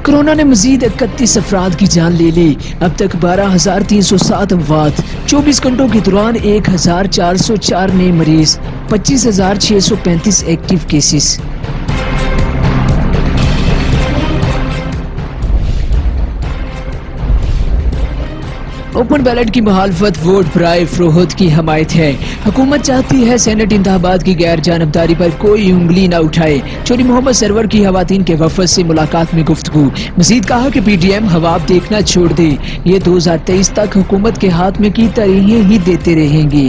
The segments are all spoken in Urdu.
کورونا نے مزید 31 افراد کی جان لے لی. اب تک 12,307 اموات. 24 گھنٹوں کے دوران 1,404 نئے مریض. 25,635 ایکٹیو کیسز. اوپن بیلٹ کی مخالفت ووٹ برائے فروخت کی حمایت ہے. حکومت چاہتی ہے سینٹ انتخابات کی غیر جانبداری پر کوئی انگلی نہ اٹھائے. چوری محمد سرور کی خواتین کے وفد سے ملاقات میں گفتگو. مزید کہا کہ پی ڈی ایم حواب دیکھنا چھوڑ دے. یہ 2023 تک حکومت کے ہاتھ میں کی ترجیحیں ہی دیتے رہیں گے.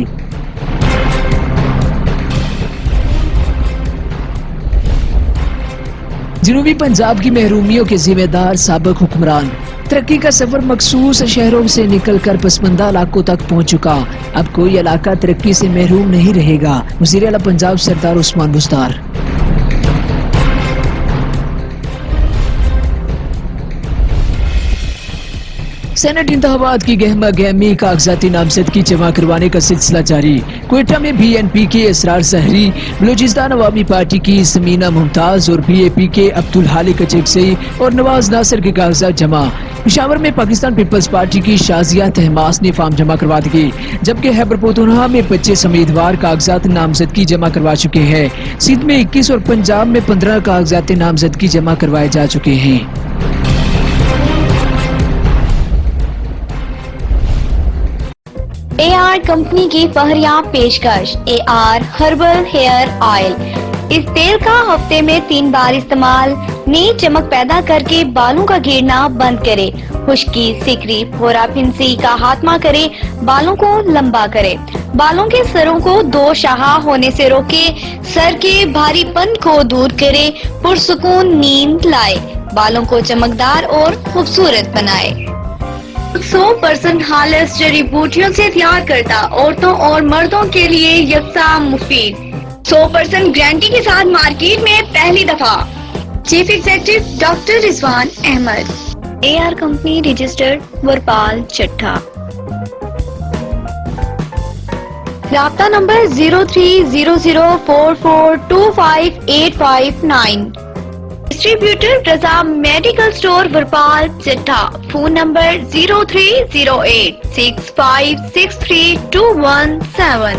جنوبی پنجاب کی محرومیوں کے ذمہ دار سابق حکمران. ترقی کا سفر مخصوص شہروں سے نکل کر پسماندہ علاقوں تک پہنچ چکا. اب کوئی علاقہ ترقی سے محروم نہیں رہے گا. وزیر اعلیٰ پنجاب سردار عثمان بزدار. سینٹ انتخابات کی گہما گہمی کاغذاتی نامزدگی جمع کروانے کا سلسلہ جاری. کوئٹہ میں بی این پی کے اسرار سحری، بلوچستان عوامی پارٹی کی سمینہ ممتاز اور بی اے پی کے عبدالحالق اچکزئی اور نواز ناصر کے کاغذات جمع. پشاور میں پاکستان پیپلز پارٹی کی شازیہ تہماس نے فارم جمع کروا دیے، جبکہ خیبر پختونخوا میں 25 امیدوار کاغذات نامزدگی جمع کروا چکے ہیں. سندھ میں 21 اور پنجاب میں 15 کاغذات نامزدگی جمع کروائے جا چکے ہیں. اے آر کمپنی کی فہریہ پیشکش. اے آر ہربل ہیئر آئل. اس تیل کا ہفتے میں 3 بار استعمال نئی چمک پیدا کر کے بالوں کا گرنا بند کرے، خشکی، سکری، پھورا پھنسی کا خاتمہ کرے، بالوں کو لمبا کرے، بالوں کے سروں کو 2 شاخہ ہونے سے روکے، سر کے بھاری پن کو دور کرے، پرسکون نیند لائے، بالوں کو چمکدار اور خوبصورت بنائے. 100% خالص جڑی بوٹیوں سے تیار کرتا، عورتوں اور مردوں کے لیے یکساں مفید. 100% گارنٹی کے ساتھ مارکیٹ میں پہلی دفعہ. Chief executive doctor Rizwan Ahmed. A R company registered Verpal Chattha. رابطہ number 030044258559. Distributor Raza medical store Verpal Chattha. Phone number 0308656321 7.